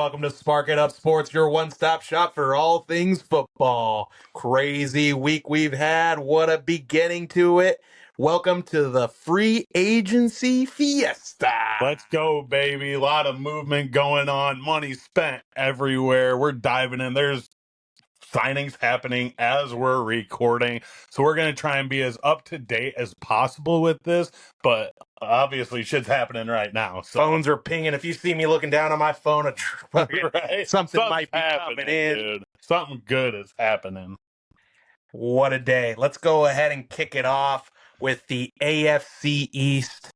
welcome to Spark It Up Sports, your one-stop shop for all things football. Crazy week we've had. What a beginning to it. Welcome to the free agency fiesta. Let's go, baby. A lot of movement going on. Money spent everywhere. We're diving in. There's signings happening as we're recording. So we're going to try and be as up to date as possible with this. But obviously, shit's happening right now. So. Phones are pinging. If you see me looking down on my phone, Right? something might be happening, coming in. dude. Something good is happening. What a day. Let's go ahead and kick it off with the AFC East.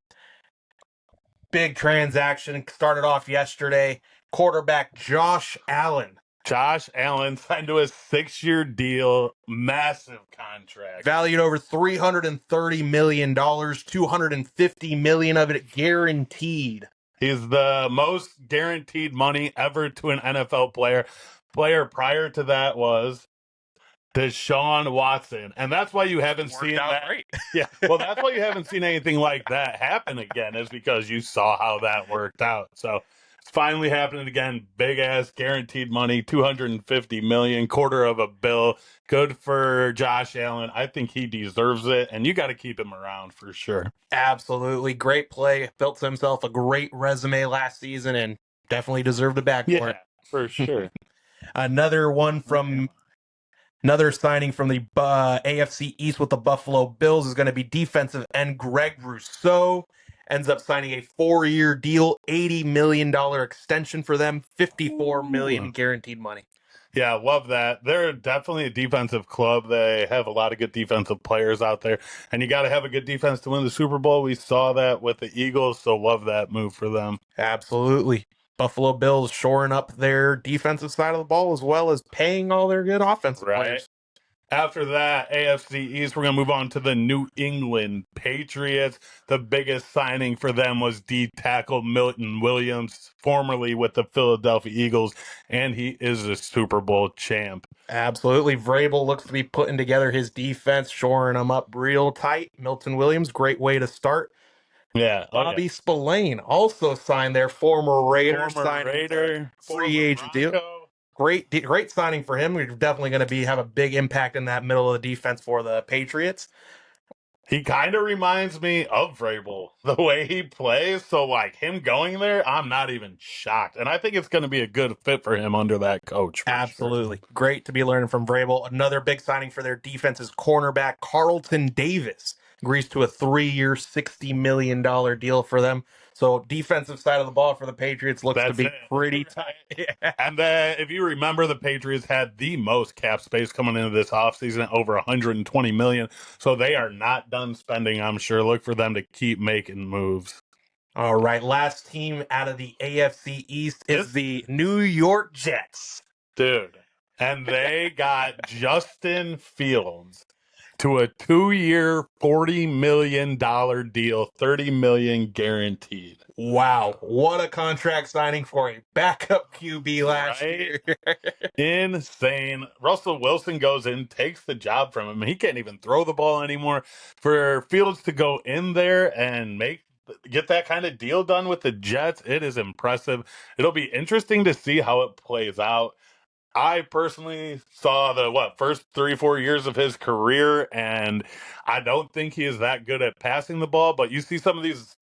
Big transaction started off yesterday. Quarterback Josh Allen. Josh Allen signed to a 6-year deal, massive contract. Valued over $330 million, $250 million of it guaranteed. He's the most guaranteed money ever to an NFL player. Player prior to that was Deshaun Watson. And that's why you haven't seen that. Great. Yeah. Well, that's why you haven't seen anything like that happen again, is because you saw how that worked out. So it's finally happening again. Big ass guaranteed money, $250 million, quarter of a bill. Good for Josh Allen. I think he deserves it, and you got to keep him around for sure. Absolutely. Great play. Built himself a great resume last season and definitely deserved a bag for it. For sure. Another signing from the AFC East with the Buffalo Bills is going to be defensive end Greg Rousseau. Ends up signing a 4-year deal, $80 million extension for them, $54 million guaranteed money. Yeah, love that. They're definitely a defensive club. They have a lot of good defensive players out there, and you got to have a good defense to win the Super Bowl. We saw that with the Eagles, so love that move for them. Absolutely. Buffalo Bills shoring up their defensive side of the ball as well as paying all their good offensive players. After that, AFC East, we're going to move on to the New England Patriots. The biggest signing for them was D-tackle Milton Williams, formerly with the Philadelphia Eagles, and he is a Super Bowl champ. Absolutely. Vrabel looks to be putting together his defense, shoring them up real tight. Milton Williams, great way to start. Yeah. Bobby Spillane also signed their former Raider, free agent deal. Great signing for him. We're definitely going to have a big impact in that middle of the defense for the Patriots. He kind of reminds me of Vrabel, the way he plays. So, like, him going there, I'm not even shocked. And I think it's going to be a good fit for him under that coach. Absolutely. Sure. Great to be learning from Vrabel. Another big signing for their defense is cornerback Carlton Davis. Agrees to a 3-year, $60 million deal for them. So defensive side of the ball for the Patriots looks to be pretty tight. Yeah. And then, if you remember, the Patriots had the most cap space coming into this offseason at over $120 million. So they are not done spending, I'm sure. Look for them to keep making moves. All right, last team out of the AFC East is the New York Jets. Dude, and they got Justin Fields to a 2-year, $40 million deal, $30 million guaranteed. Wow, what a contract signing for a backup QB last year. Insane. Russell Wilson goes in, takes the job from him. He can't even throw the ball anymore. For Fields to go in there and get that kind of deal done with the Jets, it is impressive. It'll be interesting to see how it plays out. I personally saw the first 3-4 years of his career, and I don't think he is that good at passing the ball, but you see some of these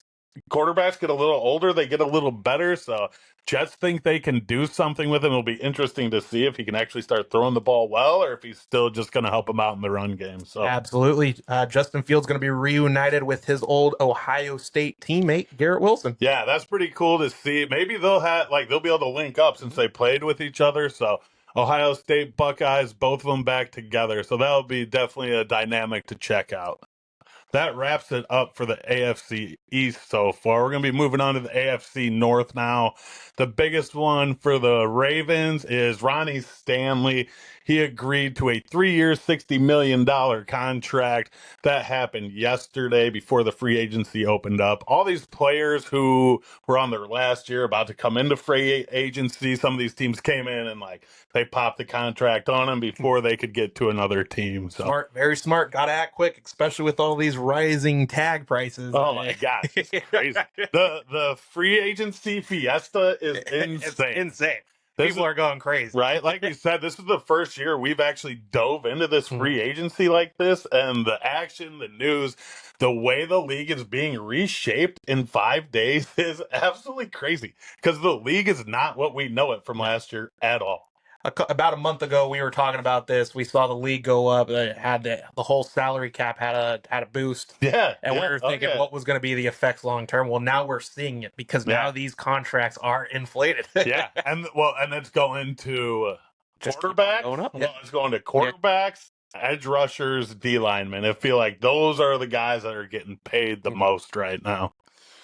quarterbacks get a little older, they get a little better, so Jets think they can do something with him. It'll be interesting to see if he can actually start throwing the ball well, or if he's still just going to help him out in the run game. So absolutely. Justin Fields going to be reunited with his old Ohio State teammate, Garrett Wilson. Yeah, that's pretty cool to see. Maybe they'll be able to link up since they played with each other, so Ohio State Buckeyes, both of them back together. So that'll be definitely a dynamic to check out. That wraps it up for the AFC East so far. We're going to be moving on to the AFC North now. The biggest one for the Ravens is Ronnie Stanley. He agreed to a 3-year, $60 million contract. That happened yesterday before the free agency opened up. All these players who were on their last year about to come into free agency, some of these teams came in and they popped the contract on them before they could get to another team. So. Smart, very smart. Got to act quick, especially with all these rising tag prices. Oh my gosh, it's crazy. The free agency fiesta is insane. It's insane. People are going crazy. Right? Like you said, this is the first year we've actually dove into this free agency like this, and the action, the news, the way the league is being reshaped in 5 days is absolutely crazy because the league is not what we know it from last year at all. About a month ago, we were talking about this. We saw the league go up. It had the whole salary cap had a boost. Yeah. And we were thinking what was going to be the effects long term. Well, now we're seeing it because now these contracts are inflated. Yeah. And it's going to quarterbacks. Going up. Well, it's going to quarterbacks, edge rushers, D linemen. I feel like those are the guys that are getting paid the most right now.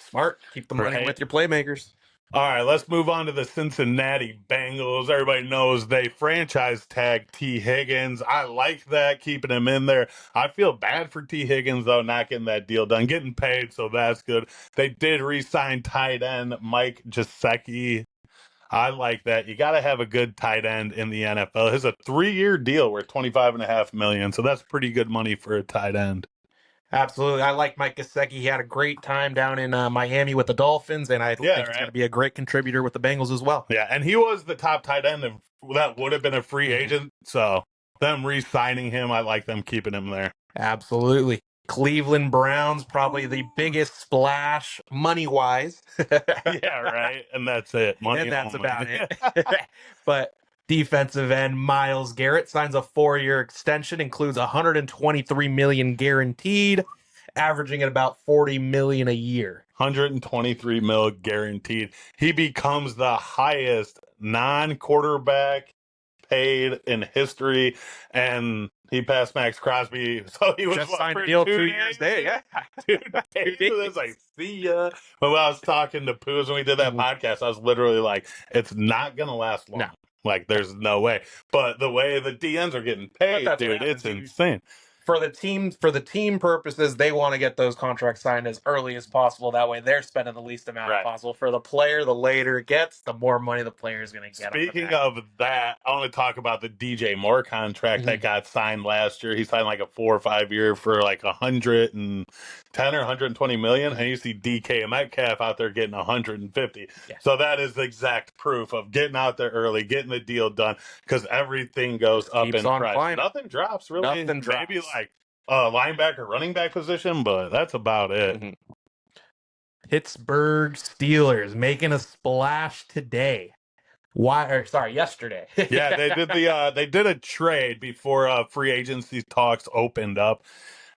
Smart. Keep the money with your playmakers. All right, let's move on to the Cincinnati Bengals. Everybody knows they franchise tag T. Higgins. I like that, keeping him in there. I feel bad for T. Higgins, though, not getting that deal done. Getting paid, so that's good. They did re-sign tight end Mike Gesicki. I like that. You got to have a good tight end in the NFL. It's a 3-year deal worth $25.5 million, so that's pretty good money for a tight end. Absolutely. I like Mike Gesicki. He had a great time down in Miami with the Dolphins, and I think he's going to be a great contributor with the Bengals as well. Yeah, and he was the top tight end, and that would have been a free agent. So them re-signing him, I like them keeping him there. Absolutely. Cleveland Browns, probably the biggest splash money-wise. Yeah, right. And that's it. Money and that's only. about it. But defensive end Myles Garrett signs a 4-year extension, includes $123 million guaranteed, averaging at about $40 million a year. $123 million guaranteed. He becomes the highest non-quarterback paid in history, and he passed Max Crosby. So he was just signed a deal 2 years there. Yeah, 2 days. It was like, see ya. But when I was talking to Poos when we did that podcast, I was literally like, it's not gonna last long. No. Like, there's no way. But the way the DNs are getting paid, dude, it's insane. For the team purposes, they want to get those contracts signed as early as possible. That way, they're spending the least amount possible. For the player, the later it gets, the more money the player is going to get. Speaking of that, I want to talk about the DJ Moore contract that got signed last year. He signed like a 4 or 5 year for like 110 or 120 million, and you see DK Metcalf out there getting 150. Yeah. So that is the exact proof of getting out there early, getting the deal done, because everything goes up in price. Climbing. Nothing drops really. Nothing drops. Maybe like linebacker, running back position, but that's about it. Pittsburgh Steelers making a splash today. Yesterday. Yeah, they did a trade before free agency talks opened up,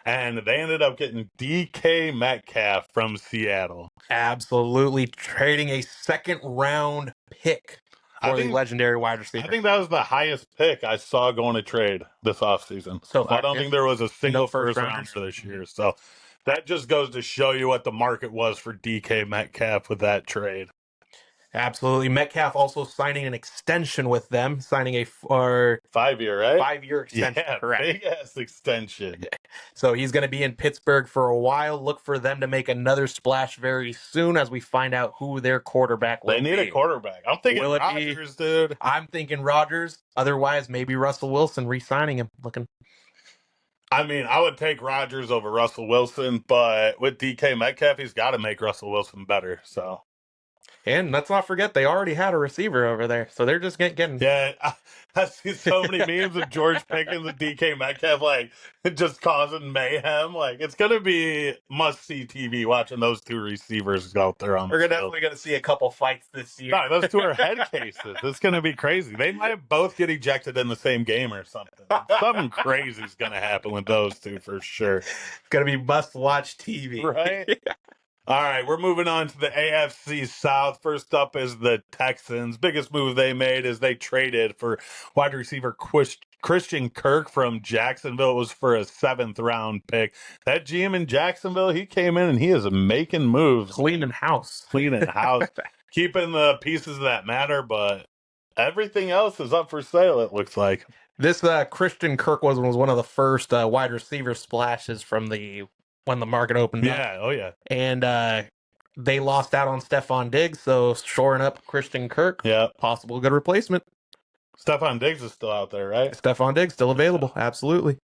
and they ended up getting DK Metcalf from Seattle. Absolutely, trading a 2nd-round pick for the legendary wide receiver. I think that was the highest pick I saw going to trade this offseason. So I don't think there was a single first rounder this year. So that just goes to show you what the market was for DK Metcalf with that trade. Absolutely. Metcalf also signing an extension with them, signing a 5-year, right? 5-year extension. Yeah, correct. Big ass extension. So he's going to be in Pittsburgh for a while. Look for them to make another splash very soon as we find out who their quarterback will be. They need a quarterback. I'm thinking Rodgers, dude. I'm thinking Rodgers. Otherwise, maybe Russell Wilson re-signing him. I mean, I would take Rodgers over Russell Wilson, but with DK Metcalf, he's got to make Russell Wilson better. So. And let's not forget, they already had a receiver over there, so they're just getting. Yeah, I see so many memes of George Pickens and DK Metcalf like just causing mayhem. Like, it's gonna be must-see TV watching those two receivers go out there on. We're definitely gonna see a couple fights this year. No, those two are head cases. It's gonna be crazy. They might both get ejected in the same game or something. Something crazy is gonna happen with those two for sure. It's gonna be must-watch TV, right? All right, we're moving on to the AFC South. First up is the Texans. Biggest move they made is they traded for wide receiver Christian Kirk from Jacksonville. It was for a 7th-round pick. That GM in Jacksonville, he came in and he is making moves. Cleaning house. Keeping the pieces that matter, but everything else is up for sale, it looks like. This Christian Kirk was one of the first wide receiver splashes from when the market opened up. Yeah, oh yeah. And they lost out on Stephon Diggs, so shoring up Christian Kirk, possible good replacement. Stephon Diggs is still out there, right? Stephon Diggs still available, absolutely.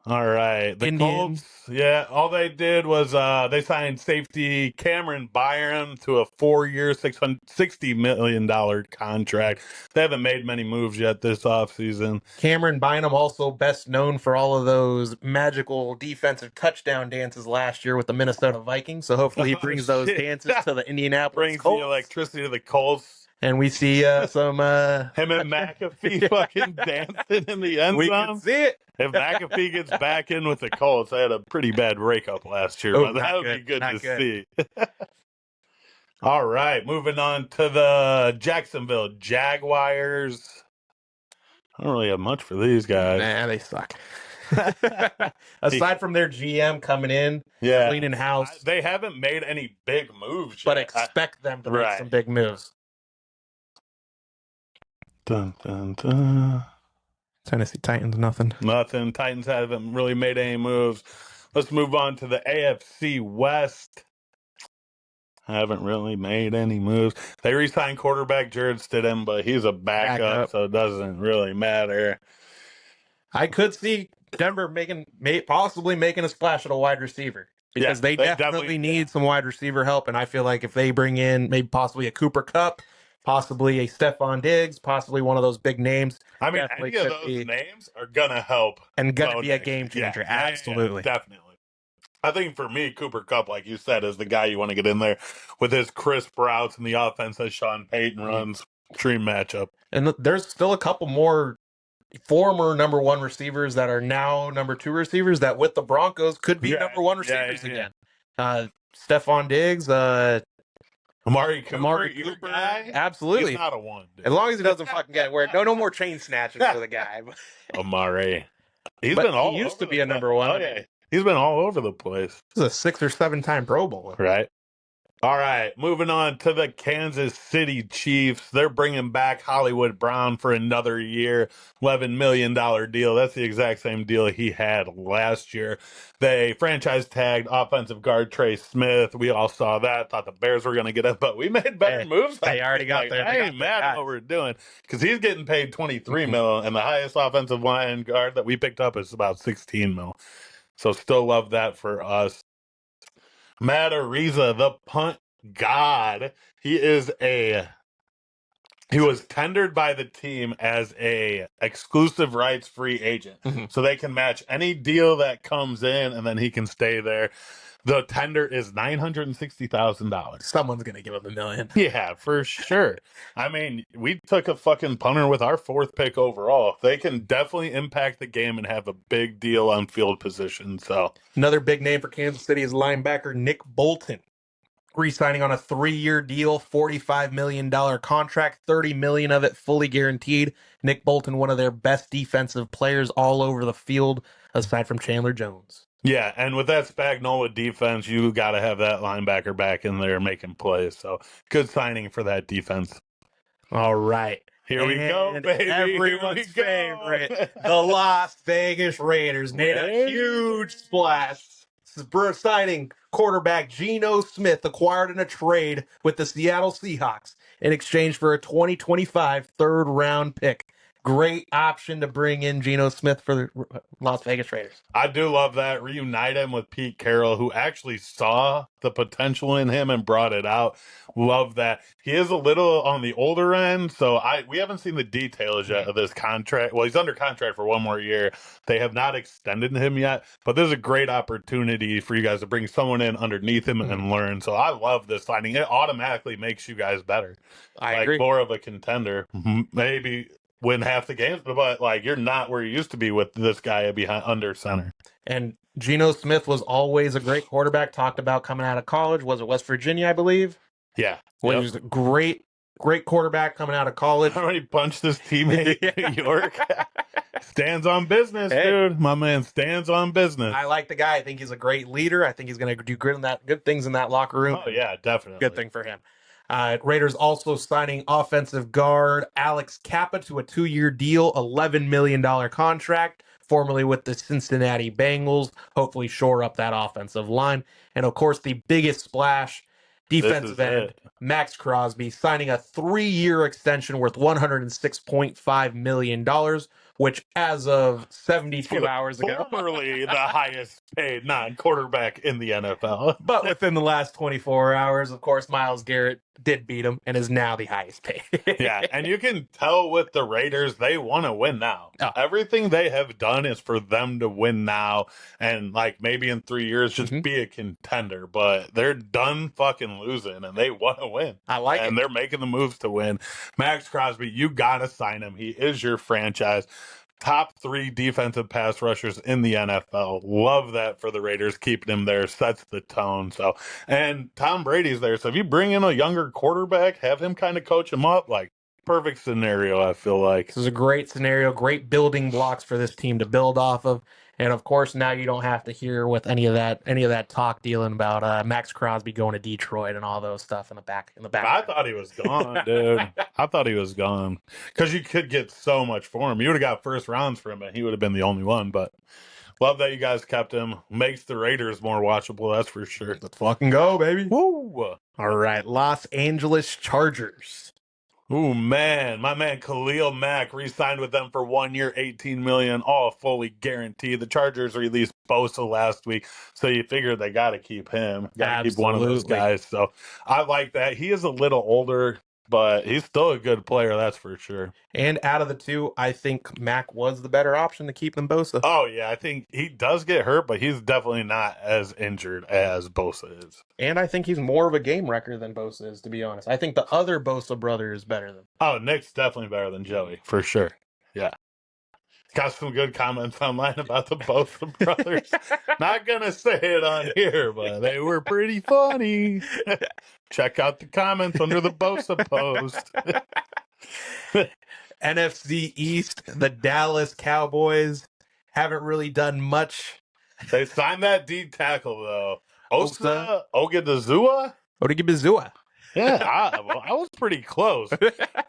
All right. The Indians. Colts, yeah, all they did was they signed safety Cameron Byram to a 4-year, $660 million contract. They haven't made many moves yet this offseason. Cameron Bynum, also best known for all of those magical defensive touchdown dances last year with the Minnesota Vikings. So hopefully he Oh, brings those shit. dances to the Indianapolis Brings the Colts. electricity to the Colts. And we see some Him and McAfee fucking dancing in the end we zone. can see it. If McAfee gets back in with the Colts, they had a pretty bad breakup last year, Oh, but that not would be good not to good. see. All right, moving on to the Jacksonville Jaguars. I don't really have much for these guys. Nah, they suck. Aside from their GM coming in, Yeah, cleaning house, they haven't made any big moves but yet. expect them to make right. some big moves. Dun, dun, dun. Tennessee Titans, nothing. Nothing. Titans haven't really made any moves. Let's move on to the AFC West. Haven't really made any moves. They re-signed quarterback Jared Stidham, but he's a backup, so it doesn't really matter. I could see Denver possibly making a splash at a wide receiver because they definitely need some wide receiver help. And I feel like if they bring in maybe possibly a Cooper Kupp, possibly a Stephon Diggs, possibly one of those big names. I mean, any of those names are going to help. And going to be a game changer. Yeah, absolutely. Yeah, definitely. I think for me, Cooper Kupp, like you said, is the guy you want to get in there with his crisp routes and the offense that Sean Payton runs. Dream matchup. And there's still a couple more former number one receivers that are now number two receivers that with the Broncos could be number one receivers again. Stephon Diggs, Amari Cooper guy? Absolutely. He's not a one, dude. As long as he doesn't fucking get where no more chain snatching for the guy. Amari. He used to be a number one. Oh, yeah. He's been all over the place. He's a 6 or 7 time Pro Bowler. Right. All right, moving on to the Kansas City Chiefs. They're bringing back Hollywood Brown for another year, $11 million deal. That's the exact same deal he had last year. They franchise tagged offensive guard Trey Smith. We all saw that, thought the Bears were going to get it, but we made better moves. They already got there. I ain't mad at what we're doing because he's getting paid $23 million, and the highest offensive line guard that we picked up is about $16 million. So still love that for us. Matt Ariza, the punt god. He was tendered by the team as a exclusive rights free agent. So they can match any deal that comes in and then he can stay there. The tender is $960,000. Someone's going to give him $1 million. Yeah, for sure. I mean, we took a fucking punter with our 4th pick overall. They can definitely impact the game and have a big deal on field position. So another big name for Kansas City is linebacker Nick Bolton. Re-signing on a 3-year deal, $45 million contract, $30 million of it fully guaranteed. Nick Bolton, one of their best defensive players all over the field, aside from Chandler Jones. Yeah, and with that Spagnuolo defense, you got to have that linebacker back in there making plays. So good signing for that defense. All right. Here we go, baby. Everyone's favorite, the Las Vegas Raiders made a huge splash. Signing quarterback Geno Smith, acquired in a trade with the Seattle Seahawks in exchange for a 2025 third-round pick. Great option to bring in Geno Smith for the Las Vegas Raiders. I do love that. Reunite him with Pete Carroll, who actually saw the potential in him and brought it out. Love that. He is a little on the older end, so we haven't seen the details yet of this contract. Well, he's under contract for 1 more year. They have not extended him yet, but this is a great opportunity for you guys to bring someone in underneath him and learn. So I love this signing. It automatically makes you guys better. I agree. More of a contender. Maybe win half the games, but like you're not where you used to be with this guy behind under center. And Geno Smith was always a great quarterback. Talked about coming out of college. Was it West Virginia, I believe? Yeah. He was a great quarterback coming out of college. I already punched his teammate in New York. Stands on business, dude. My man stands on business. I like the guy. I think he's a great leader. I think he's going to do good things in that locker room. Oh yeah, definitely. Good thing for him. Raiders also signing offensive guard Alex Kappa to a 2-year deal, $11 million contract, formerly with the Cincinnati Bengals. Hopefully shore up that offensive line. And of course, the biggest splash, defensive end, Max Crosby, signing a 3-year extension worth $106.5 million which as of 72 hours ago, formerly the highest paid non-quarterback in the NFL. but within the last 24 hours, of course, Myles Garrett did beat him and is now the highest paid. Yeah, and you can tell with the Raiders, they want to win now. Oh. Everything they have done is for them to win now, and like maybe in 3 years just Mhm. be a contender. But they're done fucking losing, and they want to win. I like and it. they're making the moves to win. Max Crosby, you gotta sign him. He is your franchise. Top 3 defensive pass rushers in the NFL. Love that for the Raiders. Keeping him there sets the tone. So, and Tom Brady's there. So if you bring in a younger quarterback, have him kind of coach him up, like perfect scenario, I feel like. This is a great scenario, great building blocks for this team to build off of. And of course, now you don't have to hear with any of that talk dealing about Max Crosby going to Detroit and all those stuff in the back. I thought he was gone, dude. I thought he was gone because you could get so much for him. You would have got first rounds for him, and he would have been the only one. But love that you guys kept him. Makes the Raiders more watchable, that's for sure. Let's fucking go, baby. Woo! All right, Los Angeles Chargers. Ooh, man. My man Khalil Mack re-signed with them for 1 year, $18 million, all fully guaranteed. The Chargers released Bosa last week, so you figure they got to keep him. Got to keep one of those guys. So I like that. He is a little older, but he's still a good player, that's for sure. And out of the two, I think Mack was the better option to keep than Bosa. Oh, yeah. I think he does get hurt, but he's definitely not as injured as Bosa is. And I think he's more of a game wrecker than Bosa is, to be honest. I think the other Bosa brother is better than. Oh, Nick's definitely better than Joey, for sure. Yeah. Got some good comments online about the Bosa brothers. Not going to say it on here, but they were pretty funny. Check out the comments under the Bosa post. NFC East, the Dallas Cowboys haven't really done much. They signed that D tackle, though. Osa Ogedezua? Odigibizua. Yeah, I was pretty close.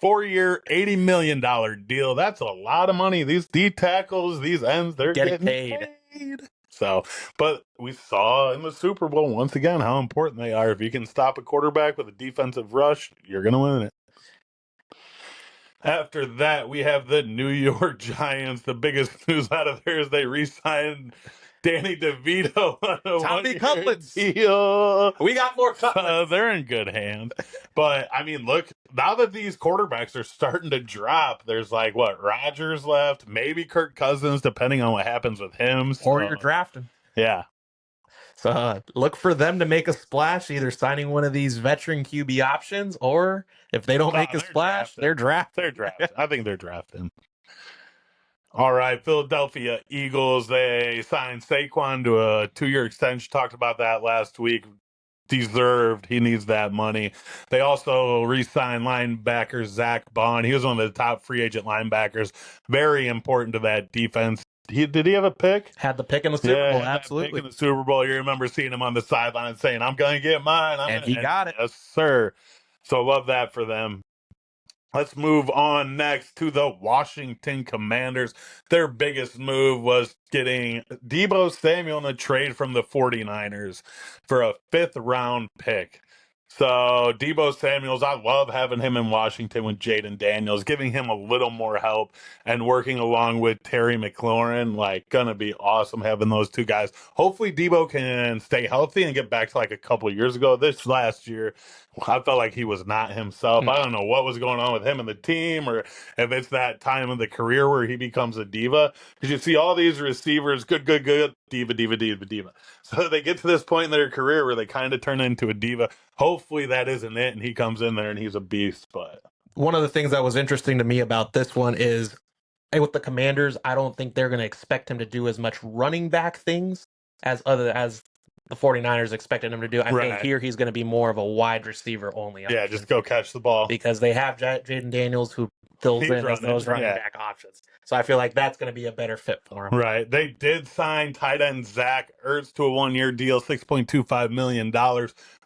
4 year, $80 million deal. That's a lot of money. These D tackles, these ends, they're getting paid. So, but we saw in the Super Bowl once again how important they are. If you can stop a quarterback with a defensive rush, you're going to win it. After that, we have the New York Giants. The biggest news out of there is they re-signed Danny DeVito on a Tommy Cutlets deal. We got more cutlets. They're in good hands. But, I mean, look, now that these quarterbacks are starting to drop, there's like, what, Rodgers left, maybe Kirk Cousins, depending on what happens with him. Or you're drafting. Yeah. So look for them to make a splash, either signing one of these veteran QB options, or if they don't make a splash, they're drafted. They're drafted. I think they're drafting. All right, Philadelphia Eagles, they signed Saquon to a 2-year extension. Talked about that last week. Deserved. He needs that money. They also re-signed linebacker Zach Bond. He was one of the top free agent linebackers. Very important to that defense. Did he have a pick? Had the pick in the Super Bowl, absolutely. Pick in the Super Bowl. You remember seeing him on the sideline saying, I'm going to get mine. And he got it. Yes, sir. So love that for them. Let's move on next to the Washington Commanders. Their biggest move was getting Deebo Samuel in a trade from the 49ers for a 5th-round pick. So Deebo Samuels, I love having him in Washington with Jaden Daniels, giving him a little more help and working along with Terry McLaurin. Like, gonna be awesome having those two guys. Hopefully Deebo can stay healthy and get back to like a couple of years ago. This last year, I felt like he was not himself. I don't know what was going on with him and the team, or if it's that time of the career where he becomes a diva. Because you see all these receivers, good, diva. So they get to this point in their career where they kind of turn into a diva. Hopefully that isn't it, and he comes in there and he's a beast. But one of the things that was interesting to me about this one is, with the Commanders, I don't think they're going to expect him to do as much running back things as the 49ers expected him to do. I think here he's going to be more of a wide receiver only option. Yeah, just go catch the ball. Because they have Jaden Daniels who fills in as those running back options. So I feel like that's going to be a better fit for him. Right. They did sign tight end Zach Ertz to a 1-year deal, $6.25 million.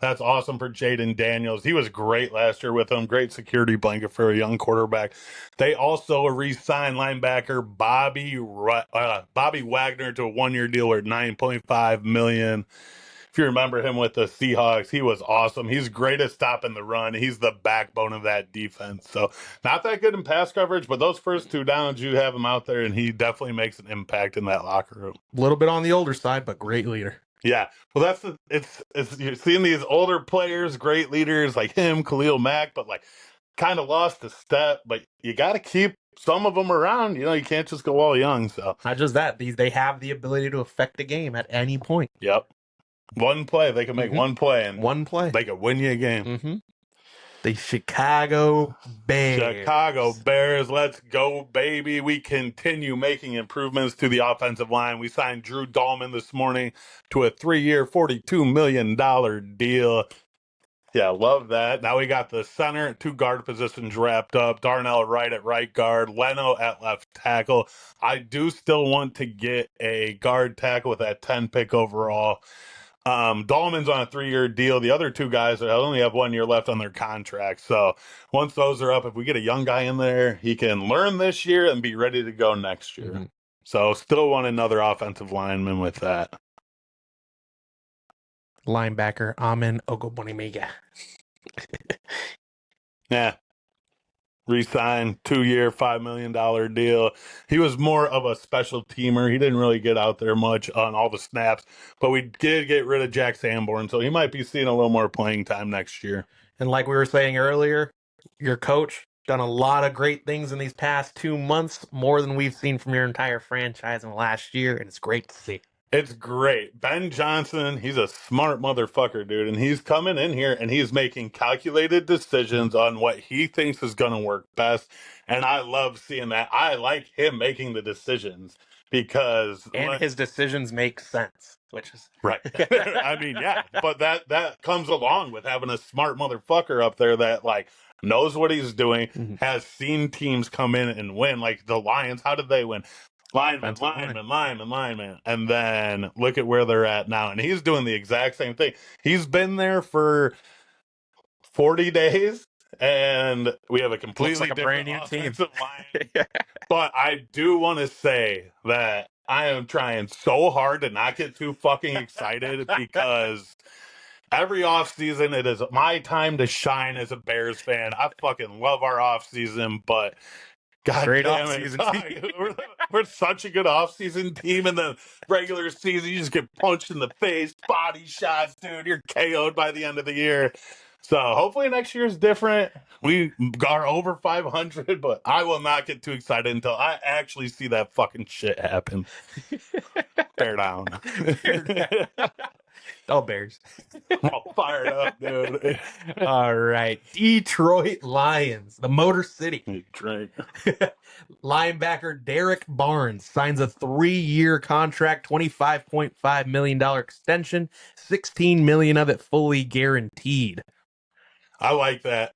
That's awesome for Jaden Daniels. He was great last year with them. Great security blanket for a young quarterback. They also re-signed linebacker Bobby Wagner to a 1-year deal worth $9.5 million. If you remember him with the Seahawks, he was awesome. He's great at stopping the run. He's the backbone of that defense. So not that good in pass coverage, but those first two downs, you have him out there, and he definitely makes an impact in that locker room. A little bit on the older side, but great leader. Yeah, well, it's you're seeing these older players, great leaders like him, Khalil Mack, but like kind of lost a step. But you got to keep some of them around. You know, you can't just go all young. So not just that, they have the ability to affect the game at any point. Yep, one play they can make one play and they can win you a game. The Chicago Bears. Let's go, baby. We continue making improvements to the offensive line. We signed Drew Dahlman this morning to a 3-year, $42 million deal. Yeah, love that. Now we got the center, 2 guard positions wrapped up. Darnell Wright at right guard, Leno at left tackle. I do still want to get a guard tackle with that 10 pick overall. Dahlman's on a 3-year deal. The other 2 guys only have 1 year left on their contract. So once those are up, if we get a young guy in there, he can learn this year and be ready to go next year. So still want another offensive lineman with that. Linebacker Amen Ogbonimega. Yeah. Re-signed, 2-year, $5 million deal. He was more of a special teamer. He didn't really get out there much on all the snaps, but we did get rid of Jack Sanborn, so he might be seeing a little more playing time next year. And like we were saying earlier, your coach done a lot of great things in these past 2 months, more than we've seen from your entire franchise in the last year, and it's great to see. It's great. Ben Johnson, he's a smart motherfucker, dude, and he's coming in here and he's making calculated decisions on what he thinks is going to work best, and I love seeing that. I like him making the decisions because... And his decisions make sense, which is... Right. I mean, yeah, but that comes along with having a smart motherfucker up there that, like, knows what he's doing, has seen teams come in and win. Like the Lions, how did they win? Lineman. And then look at where they're at now. And he's doing the exact same thing. He's been there for 40 days, and we have a completely different offensive line. But I do want to say that I am trying so hard to not get too fucking excited because every offseason, it is my time to shine as a Bears fan. I fucking love our offseason, but... God damn it. We're such a good offseason team. In the regular season, you just get punched in the face, body shots, dude. You're KO'd by the end of the year. So hopefully next year is different. We are over 500, but I will not get too excited until I actually see that fucking shit happen. Bear down. All Bears. I'm all fired up, dude. All right. Detroit Lions, the Motor City. Drake. Linebacker Derek Barnes signs a 3-year contract, $25.5 million extension, $16 million of it fully guaranteed. I like that.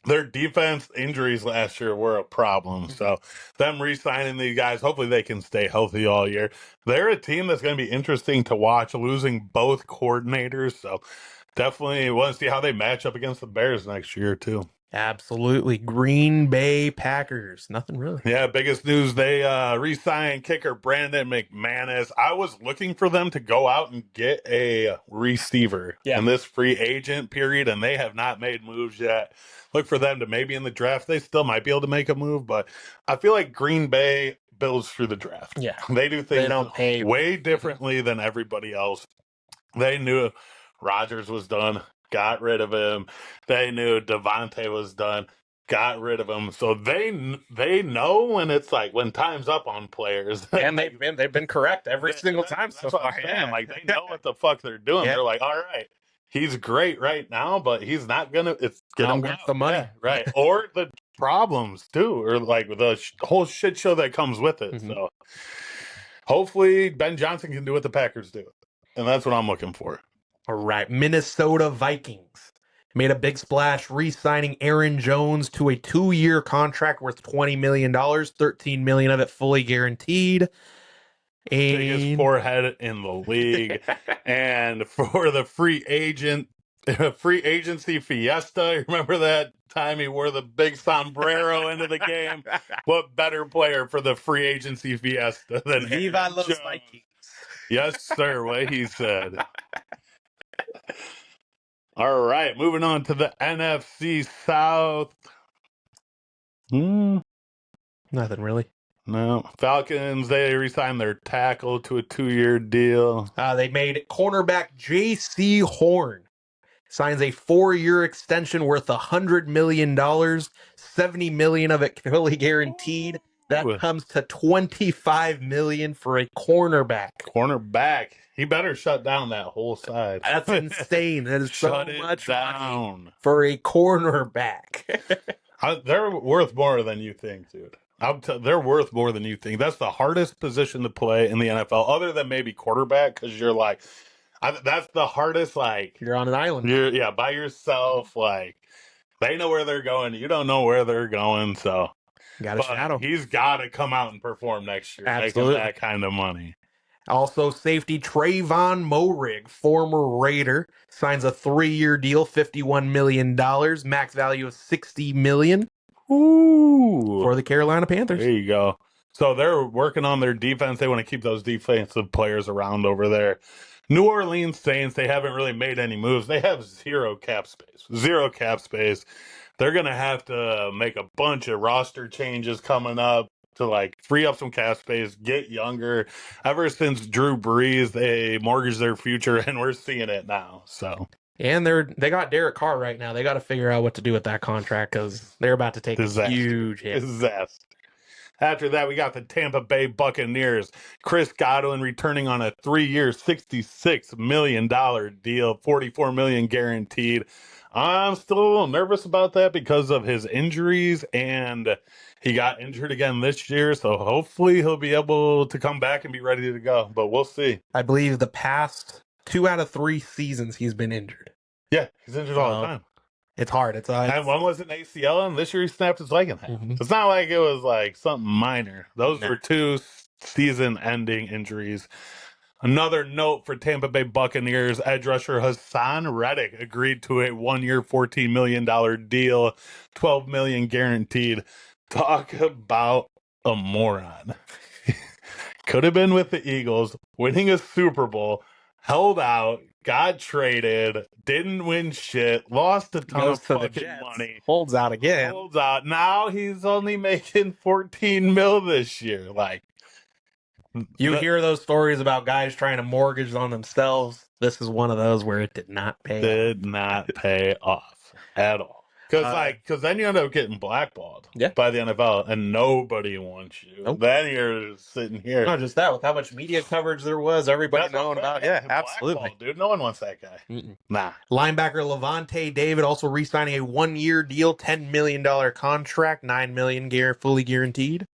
Their defense injuries last year were a problem. So them re-signing these guys, hopefully they can stay healthy all year. They're a team that's going to be interesting to watch, losing both coordinators. So definitely want to see how they match up against the Bears next year too. Absolutely. Green Bay Packers. Nothing really. Yeah, biggest news, they re-signed kicker Brandon McManus. I was looking for them to go out and get a receiver in this free agent period, and they have not made moves yet. Look for them to maybe in the draft. They still might be able to make a move, but I feel like Green Bay builds through the draft. Yeah. They do things way differently than everybody else. They knew Rodgers was done. Got rid of him. They knew Devontae was done. Got rid of him. So they know when it's like when time's up on players. And they've been correct every single time so far. Yeah. Like they know what the fuck they're doing. They're like, all right, he's great right now, but he's not gonna. It's gonna worth the money, right? Or the problems too, or like the whole shit show that comes with it. So hopefully Ben Johnson can do what the Packers do, and that's what I'm looking for. All right, Minnesota Vikings made a big splash re-signing Aaron Jones to a 2-year contract worth $20 million, $13 million of it fully guaranteed. And... biggest forehead in the league. And for the free agency Fiesta, remember that time he wore the big sombrero into the game? What better player for the free agency Fiesta than Viva los Vikings? Yes, sir. What he said. All right, moving on to the NFC South. Nothing really. No. Falcons, they re-signed their tackle to a 2-year deal. They made cornerback J.C. Horn signs a 4-year extension worth $100 million, $70 million of it fully guaranteed. That comes to $25 million for a cornerback. Cornerback. He better shut down that whole side. That's insane. That is so much money for a cornerback. They're worth more than you think, dude. They're worth more than you think. That's the hardest position to play in the NFL, other than maybe quarterback, because you're like, that's the hardest. Like you're on an island. You're by yourself. Like they know where they're going. You don't know where they're going. So got to shadow. He's got to come out and perform next year, Absolutely. making that kind of money. Also, safety Trayvon Moehrig, former Raider, signs a 3-year deal, $51 million, max value of $60 million. Ooh. For the Carolina Panthers. There you go. So they're working on their defense. They want to keep those defensive players around over there. New Orleans Saints, they haven't really made any moves. They have zero cap space. They're going to have to make a bunch of roster changes coming up to like free up some cap space, get younger. Ever since Drew Brees, they mortgaged their future, and we're seeing it now. So, and they got Derek Carr right now. They got to figure out what to do with that contract because they're about to take a huge hit. Disaster. After that, we got the Tampa Bay Buccaneers. Chris Godwin returning on a 3-year, $66 million deal, $44 million guaranteed. I'm still a little nervous about that because of his injuries, and he got injured again this year, so hopefully he'll be able to come back and be ready to go, but we'll see. I believe the past 2 out of 3 seasons he's been injured. Yeah, he's injured all the time. It's hard. And one was an ACL, and this year he snapped his leg in half. Mm-hmm. It's not like it was like something minor. Those were 2 season-ending injuries. Another note for Tampa Bay Buccaneers, edge rusher Hassan Reddick agreed to a 1-year, $14 million deal, $12 million guaranteed. Talk about a moron. Could have been with the Eagles, winning a Super Bowl, held out, got traded, didn't win shit, lost a ton of fucking money. Holds out again. Holds out. Now he's only making 14 mil this year. Like, you hear those stories about guys trying to mortgage on themselves. This is one of those where it did not pay off at all. Because then you end up getting blackballed by the NFL, and nobody wants you. Nope. Then you're sitting here. Not just that, with how much media coverage there was, everybody knowing about. Yeah, absolutely, dude. No one wants that guy. Nah. Linebacker Levante David also re-signing a 1-year deal, $10 million contract, $9 million fully guaranteed.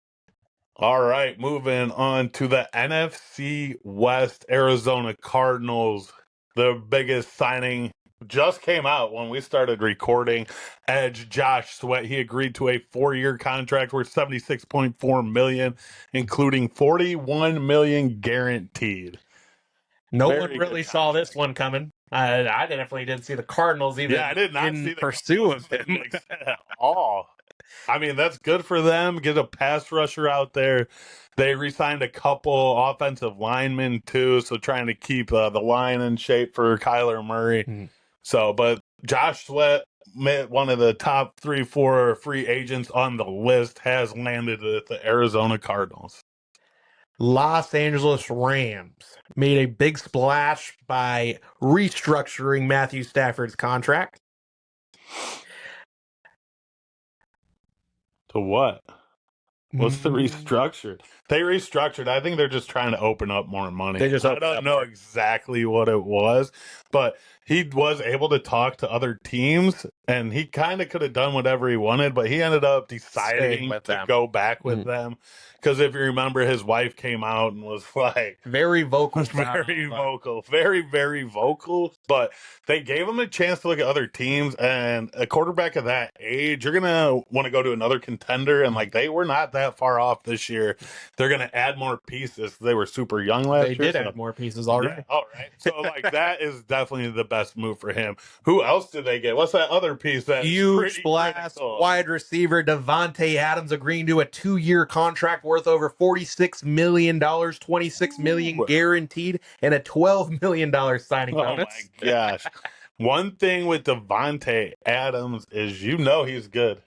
All right, moving on to the NFC West. Arizona Cardinals, the biggest signing just came out when we started recording. Edge Josh Sweat, he agreed to a 4-year contract worth $76.4 million, including $41 million guaranteed. No one really saw this one coming. I definitely didn't see the Cardinals even. Yeah, I did not see the pursuit of him at all. I mean, that's good for them. Get a pass rusher out there. They re-signed a couple offensive linemen too, so trying to keep the line in shape for Kyler Murray. So, but Josh Sweat, one of the top 3-4 free agents on the list, has landed at the Arizona Cardinals. Los Angeles Rams made a big splash by restructuring Matthew Stafford's contract. To what? What's the restructured? They restructured. I think they're just trying to open up more money. I don't know exactly what it was, but he was able to talk to other teams, and he kind of could have done whatever he wanted, but he ended up deciding to go back with them. Because if you remember, his wife came out and was like... very vocal. Very, very vocal. But they gave him a chance to look at other teams, and a quarterback of that age, you're going to want to go to another contender, and like they were not that far off this year. they're going to add more pieces. They were super young last They year. did add more pieces already. Yeah, all right. So, like, that is definitely the best move for him. Who else did they get? What's that other piece that's Huge pretty blast. critical? Wide receiver Devontae Adams agreeing to a 2-year contract worth over $46 million, $26 million guaranteed, and a $12 million signing Oh, bonus. my gosh. One thing with Devontae Adams is he's good.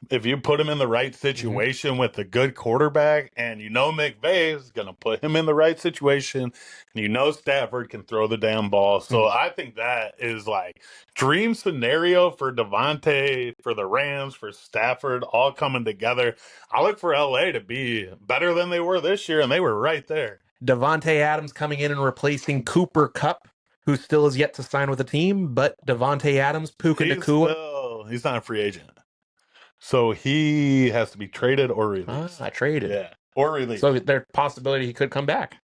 If you put him in the right situation with a good quarterback, and McVay is going to put him in the right situation, and Stafford can throw the damn ball. So I think that is like dream scenario for Devontae, for the Rams, for Stafford, all coming together. I look for LA to be better than they were this year, and they were right there. Devontae Adams coming in and replacing Cooper Kupp, who still is yet to sign with the team, but Devontae Adams, Puka Nacua. He's not a free agent. So he has to be traded or released. Traded. Yeah. Or released. So there's possibility he could come back.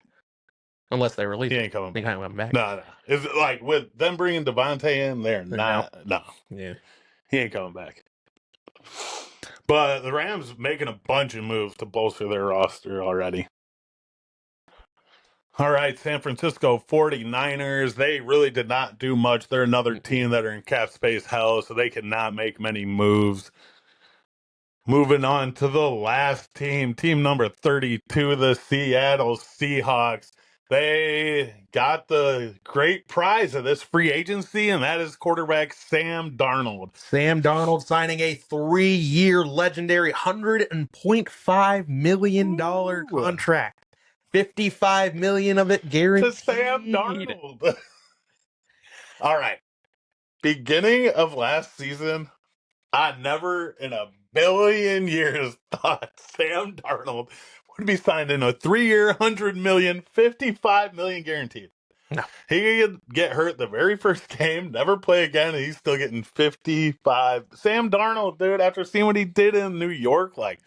Unless they release He him. ain't coming He back. can't come back. No. It's like with them bringing Devontae in, they're not. No. Yeah. He ain't coming back. But the Rams making a bunch of moves to bolster their roster already. All right, San Francisco 49ers, they really did not do much. They're another team that are in cap space hell, so they cannot make many moves. Moving on to the last team number 32, the Seattle Seahawks. They got the great prize of this free agency, and that is quarterback Sam Darnold. Sam Darnold signing a 3-year legendary $100.5 million contract. $55 million of it guaranteed. To Sam Darnold. All right. Beginning of last season, I never in a billion years thought Sam Darnold would be signed in a 3-year, $100 million, $55 million guaranteed. No. He could get hurt the very first game, never play again, and he's still getting 55. Sam Darnold, dude, after seeing what he did in New York, like,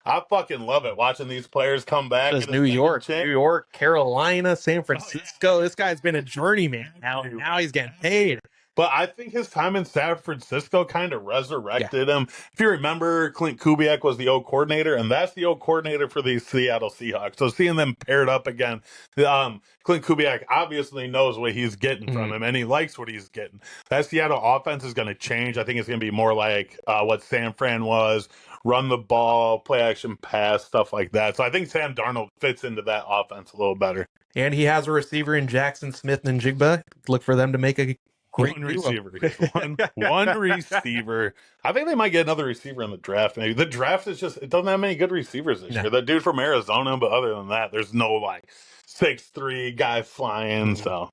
I fucking love it watching these players come back. New York, Carolina, San Francisco. Oh, yeah. This guy's been a journeyman now, and now he's getting paid. But I think his time in San Francisco kind of resurrected him. If you remember, Clint Kubiak was the old coordinator, and that's the old coordinator for the Seattle Seahawks. So seeing them paired up again, Clint Kubiak obviously knows what he's getting from him, and he likes what he's getting. That Seattle offense is going to change. I think it's going to be more like what San Fran was, run the ball, play action pass, stuff like that. So I think Sam Darnold fits into that offense a little better. And he has a receiver in Jackson Smith and Jigba. Look for them to make a great receiver. one receiver. I think they might get another receiver in the draft. Maybe the draft is it doesn't have many good receivers this year. That dude from Arizona, but other than that, there's no like 6'3" guy flying. So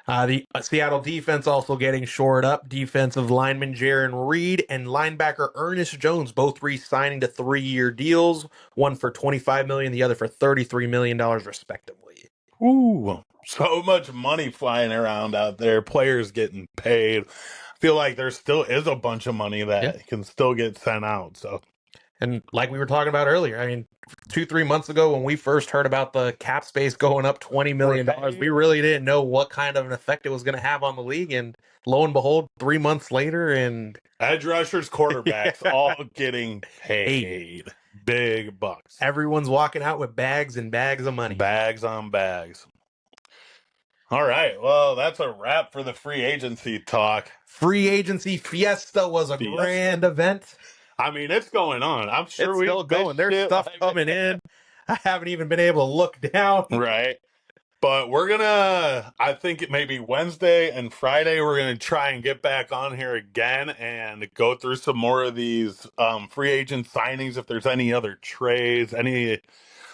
the Seattle defense also getting shored up. Defensive lineman Jaron Reed and linebacker Ernest Jones both re-signing to 3-year deals. One for $25 million, the other for $33 million, respectively. Ooh. So much money flying around out there. Players getting paid. I feel like there still is a bunch of money that can still get sent out. So, and like we were talking about earlier, I mean, 2-3 months ago when we first heard about the cap space going up $20 million, we really didn't know what kind of an effect it was going to have on the league. And lo and behold, 3 months later, and edge rushers, quarterbacks, all getting paid. Big bucks. Everyone's walking out with bags and bags of money. Bags on bags. All right. Well, that's a wrap for the free agency talk. Free agency Fiesta was a grand event. I mean, it's going on. I'm sure it's still going. There's stuff coming in. I haven't even been able to look down. Right. But we're going to, I think it may be Wednesday and Friday, we're going to try and get back on here again and go through some more of these free agent signings. If there's any other trades, any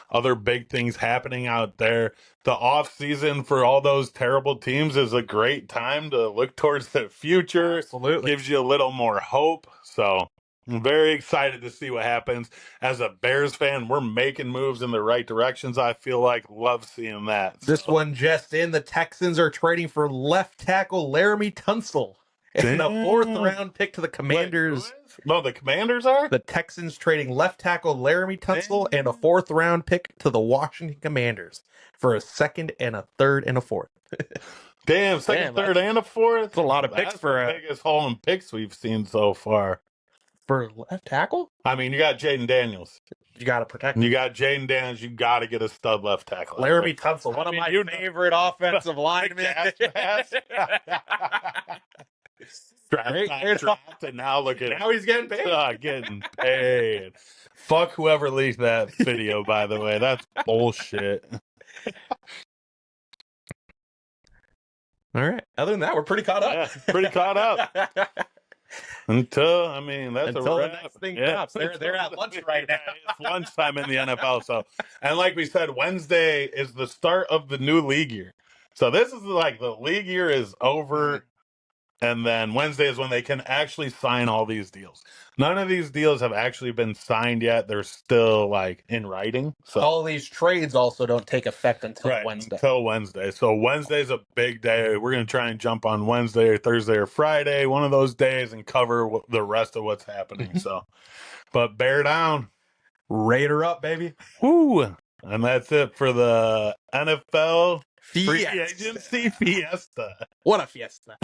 other big things happening out there. The off season for all those terrible teams is a great time to look towards the future. Absolutely. Gives you a little more hope. So I'm very excited to see what happens. As a Bears fan, we're making moves in the right directions. I feel like love seeing that. This one just in, the Texans are trading for left tackle Laramie Tunsil. And a 4th-round pick to the Commanders. No, the Commanders are? The Texans trading left tackle Laramie Tunsil and a 4th-round pick to the Washington Commanders for a 2nd and a 3rd and a 4th. Damn, 2nd, 3rd, and a 4th? That's a lot of picks for the biggest haul in picks we've seen so far. For left tackle? I mean, you got Jaden Daniels. You got to protect You him. got Jaden Daniels. You got to get a stud left tackle. Laramie Tunsil, one of my favorite offensive linemen. Draft, and now look at now he's getting paid. Getting paid. Fuck whoever leaked that video, by the way. That's bullshit. All right. Other than that, we're pretty caught up. Yeah, pretty caught up. Until a wrap. The next thing drops. They're at lunch right now. It's lunchtime in the NFL. So, and like we said, Wednesday is the start of the new league year. So this is like the league year is over, and then Wednesday is when they can actually sign all these deals. None of these deals have actually been signed yet. They're still like in writing. So all these trades also don't take effect until Wednesday. Until Wednesday. So Wednesday's a big day. We're going to try and jump on Wednesday or Thursday or Friday, one of those days, and cover the rest of what's happening. So, but bear down. Raider up, baby. Woo! And that's it for the NFL Free Fiesta. Agency Fiesta. What a fiesta.